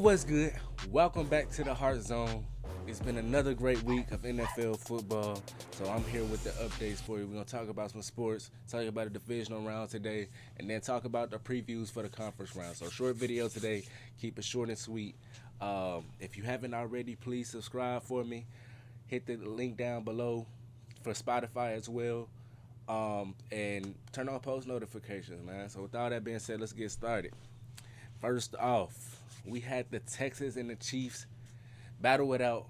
What's good? Welcome back to the Heart Zone. It's been another great week of NFL football, so I'm here with the updates for you. We're gonna talk about some sports, talk about the divisional round today, and then talk about the previews for the conference round. So short video today. Keep it short and sweet. If you haven't already, please subscribe for me. Hit the link down below for Spotify as well. And turn on post notifications, man. So with all that being said, let's get started. First off, we had the Texans and the Chiefs battle it out.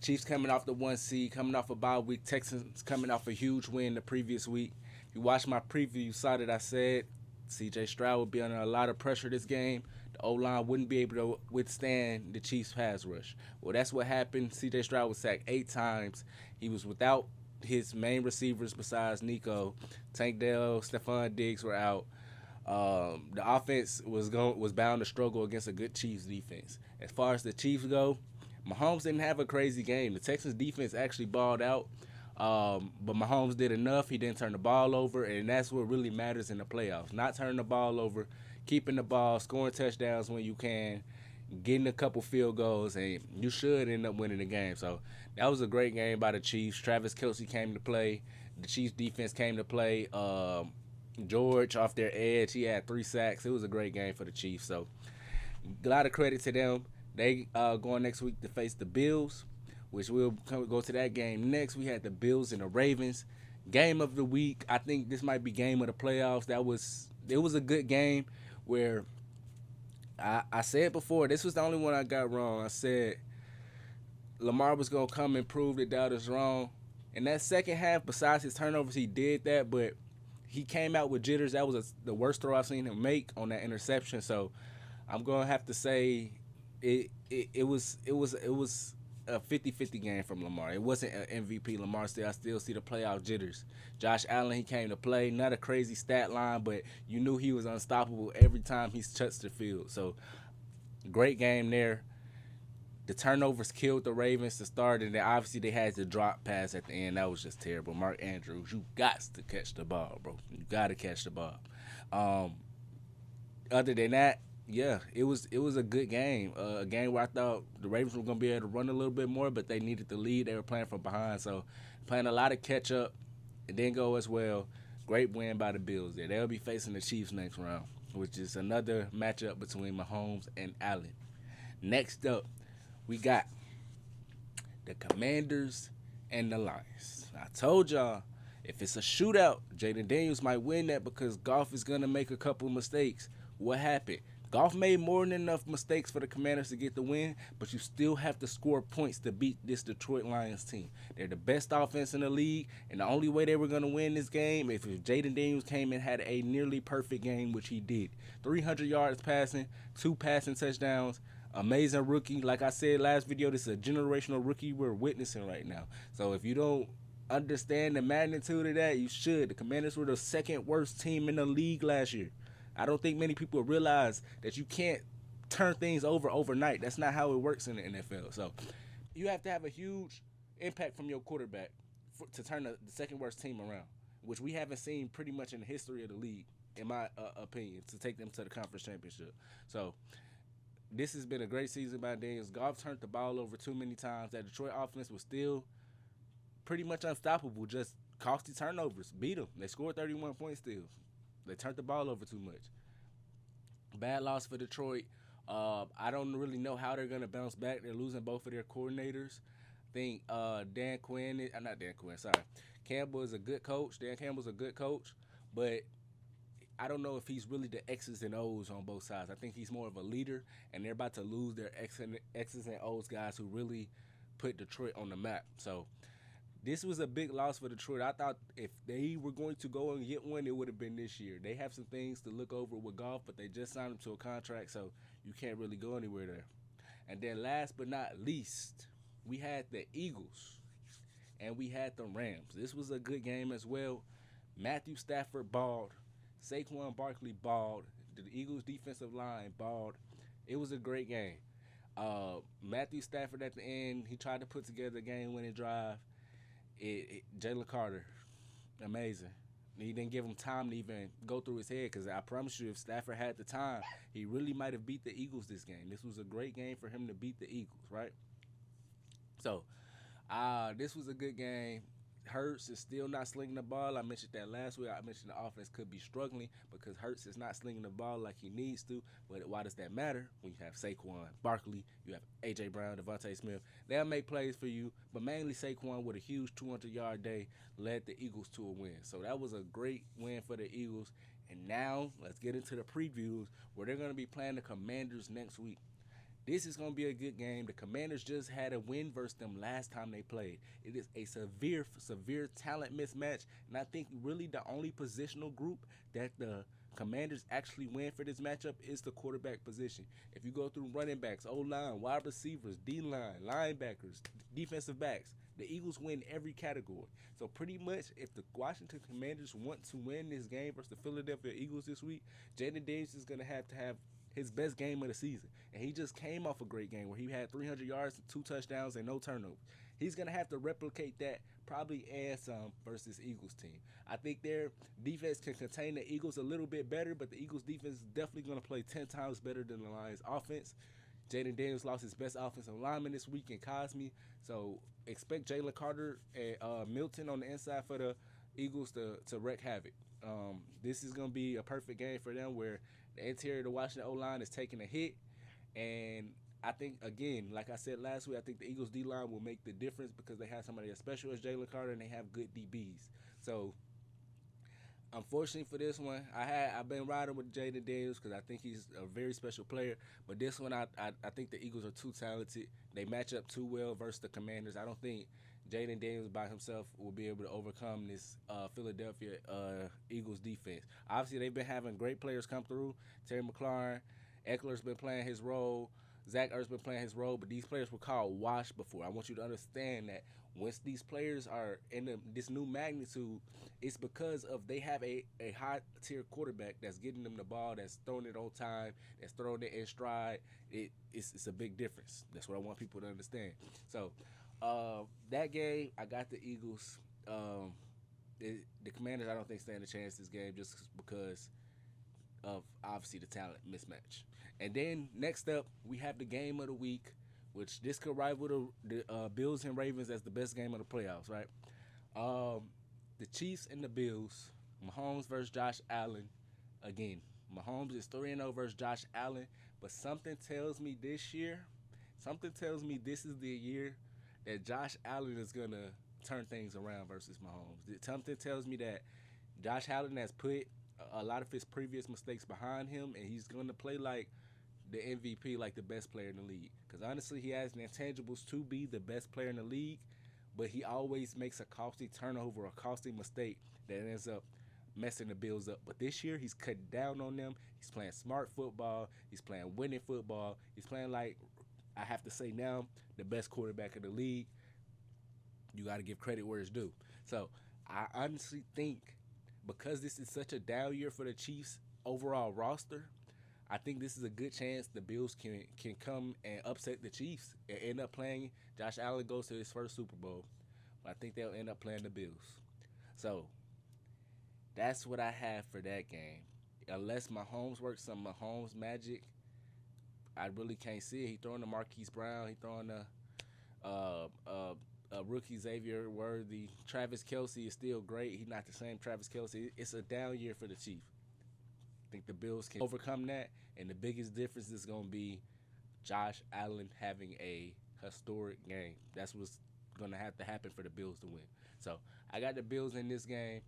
Chiefs coming off the 1 seed, coming off a bye week. Texans coming off a huge win the previous week. If you watched my preview, you saw that I said C.J. Stroud would be under a lot of pressure this game. The O-line wouldn't be able to withstand the Chiefs' pass rush. Well, that's what happened. C.J. Stroud was sacked 8 times. He was without his main receivers besides Nico. Tank Dell, Stephon Diggs were out. The offense was bound to struggle against a good Chiefs defense. As far as the Chiefs go, Mahomes didn't have a crazy game. The Texans defense actually balled out, but Mahomes did enough. He didn't turn the ball over, and that's what really matters in the playoffs. Not turning the ball over, keeping the ball, scoring touchdowns when you can, getting a couple field goals, and you should end up winning the game. So that was a great game by the Chiefs. Travis Kelce came to play. The Chiefs defense came to play. George off their edge, he had 3 sacks. It was a great game for the Chiefs. So a lot of credit to them. They going next week to face the Bills, which we'll go to that game next. We had the Bills and the Ravens. Game of the week. I think this might be game of the playoffs. It was a good game where I said before, this was the only one I got wrong. I said Lamar was going to come and prove that doubters wrong. In that second half, besides his turnovers, he did that, but he came out with jitters. That was the worst throw I've seen him make on that interception. So I'm going to have to say it was a 50-50 game from Lamar. It wasn't an MVP. I still see the playoff jitters. Josh Allen, he came to play. Not a crazy stat line, but you knew he was unstoppable every time he touched the field. So great game there. The turnovers killed the Ravens to start, and then obviously they had the drop pass at the end. That was just terrible. Mark Andrews, you got to catch the ball, bro. You got to catch the ball. Other than that, yeah, it was a good game. A game where I thought the Ravens were going to be able to run a little bit more, but they needed the lead. They were playing from behind, so playing a lot of catch up. It didn't go as well. Great win by the Bills there. They'll be facing the Chiefs next round, which is another matchup between Mahomes and Allen. Next up, we got the Commanders and the Lions. I told y'all, if it's a shootout, Jaden Daniels might win that because Goff is going to make a couple mistakes. What happened? Goff made more than enough mistakes for the Commanders to get the win, but you still have to score points to beat this Detroit Lions team. They're the best offense in the league, and the only way they were going to win this game is if Jaden Daniels came and had a nearly perfect game, which he did. 300 yards passing, 2 passing touchdowns. Amazing rookie. Like I said last video, this is a generational rookie we're witnessing right now. So if you don't understand the magnitude of that, you should. The Commanders were the second worst team in the league last year. I don't think many people realize that you can't turn things over overnight. That's not how it works in the NFL. So you have to have a huge impact from your quarterback to turn the second worst team around, which we haven't seen pretty much in the history of the league, in my opinion, to take them to the conference championship. So this has been a great season by Daniels. Goff turned the ball over too many times. That Detroit offense was still pretty much unstoppable, just costly turnovers. Beat them. They scored 31 points still. They turned the ball over too much. Bad loss for Detroit. I don't really know how they're going to bounce back. They're losing both of their coordinators. I think Campbell is a good coach. Dan Campbell's a good coach, but I don't know if he's really the X's and O's on both sides. I think he's more of a leader, and they're about to lose their X's and O's guys who really put Detroit on the map. So this was a big loss for Detroit. I thought if they were going to go and get one, it would have been this year. They have some things to look over with Goff, but they just signed him to a contract, so you can't really go anywhere there. And then last but not least, we had the Eagles and we had the Rams. This was a good game as well. Matthew Stafford balled. Saquon Barkley balled. The Eagles' defensive line balled. It was a great game. Matthew Stafford at the end, he tried to put together a game-winning drive. Jalen Carter, amazing. He didn't give him time to even go through his head because I promise you, if Stafford had the time, he really might have beat the Eagles this game. This was a great game for him to beat the Eagles, right? So, this was a good game. Hurts is still not slinging the ball. I mentioned that last week. I mentioned the offense could be struggling because Hurts is not slinging the ball like he needs to. But why does that matter? When you have Saquon Barkley, you have A.J. Brown, Devontae Smith. They'll make plays for you, but mainly Saquon with a huge 200-yard day led the Eagles to a win. So that was a great win for the Eagles. And now let's get into the previews where they're going to be playing the Commanders next week. This is going to be a good game. The Commanders just had a win versus them last time they played. It is a severe talent mismatch, and I think really the only positional group that the Commanders actually win for this matchup is the quarterback position. If you go through running backs, O-line, wide receivers, D-line, linebackers, defensive backs, the Eagles win every category. So pretty much if the Washington Commanders want to win this game versus the Philadelphia Eagles this week, Jaden Daniels is going to have his best game of the season. And he just came off a great game where he had 300 yards, 2 touchdowns, and no turnovers. He's going to have to replicate that, probably and some, versus Eagles team. I think their defense can contain the Eagles a little bit better, but the Eagles defense is definitely going to play 10 times better than the Lions offense. Jaden Daniels lost his best offensive lineman this week in Cosme, so expect Jalen Carter and Milton on the inside for the Eagles to wreak havoc. This is going to be a perfect game for them where the interior of the Washington O-line is taking a hit, and I think, again, like I said last week, I think the Eagles D-line will make the difference because they have somebody as special as Jalen Carter and they have good DBs. So, unfortunately for this one, I've been riding with Jaden Daniels because I think he's a very special player. But this one, I think the Eagles are too talented. They match up too well versus the Commanders. I don't think Jaden Daniels by himself will be able to overcome this Philadelphia Eagles defense. Obviously, they've been having great players come through. Terry McLaurin, Eckler's been playing his role. Zach Ertz been playing his role, but these players were called washed before. I want you to understand that once these players are in this new magnitude, it's because of they have a high-tier quarterback that's getting them the ball, that's throwing it on time, that's throwing it in stride. It's a big difference. That's what I want people to understand. So, that game, I got the Eagles. The Commanders, I don't think stand a chance this game just because of obviously the talent mismatch. And then next up, we have the game of the week, which this could rival the Bills and Ravens as the best game of the playoffs, right? The Chiefs and the Bills, Mahomes versus Josh Allen. Again, Mahomes is 3-0 versus Josh Allen, but something tells me this is the year that Josh Allen is going to turn things around versus Mahomes. Something tells me that Josh Allen has put a lot of his previous mistakes behind him, and he's going to play like the MVP, like the best player in the league. Because honestly, he has the intangibles to be the best player in the league, but he always makes a costly turnover, a costly mistake that ends up messing the Bills up. But this year, he's cutting down on them. He's playing smart football. He's playing winning football. He's playing like, I have to say now, the best quarterback in the league. You got to give credit where it's due. So I honestly think because this is such a down year for the Chiefs' overall roster, I think this is a good chance the Bills can come and upset the Chiefs and end up playing. Josh Allen goes to his first Super Bowl. But I think they'll end up playing the Bills. So that's what I have for that game. Unless Mahomes works some Mahomes magic, I really can't see it. He throwing to Marquise Brown. He throwing to rookie Xavier Worthy. Travis Kelce is still great. He's not the same Travis Kelce. It's a down year for the Chiefs. I think the Bills can overcome that, and the biggest difference is going to be Josh Allen having a historic game. That's what's going to have to happen for the Bills to win. So I got the Bills in this game.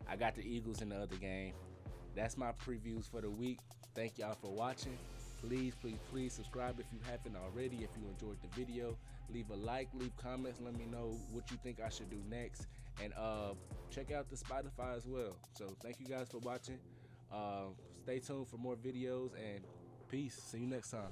I got the Eagles in the other game. That's my previews for the week. Thank y'all for watching. Please subscribe if you haven't already. If you enjoyed the video, leave a like, leave comments, let me know what you think I should do next. And check out the Spotify as well. So thank you guys for watching. Stay tuned for more videos, and peace. See you next time.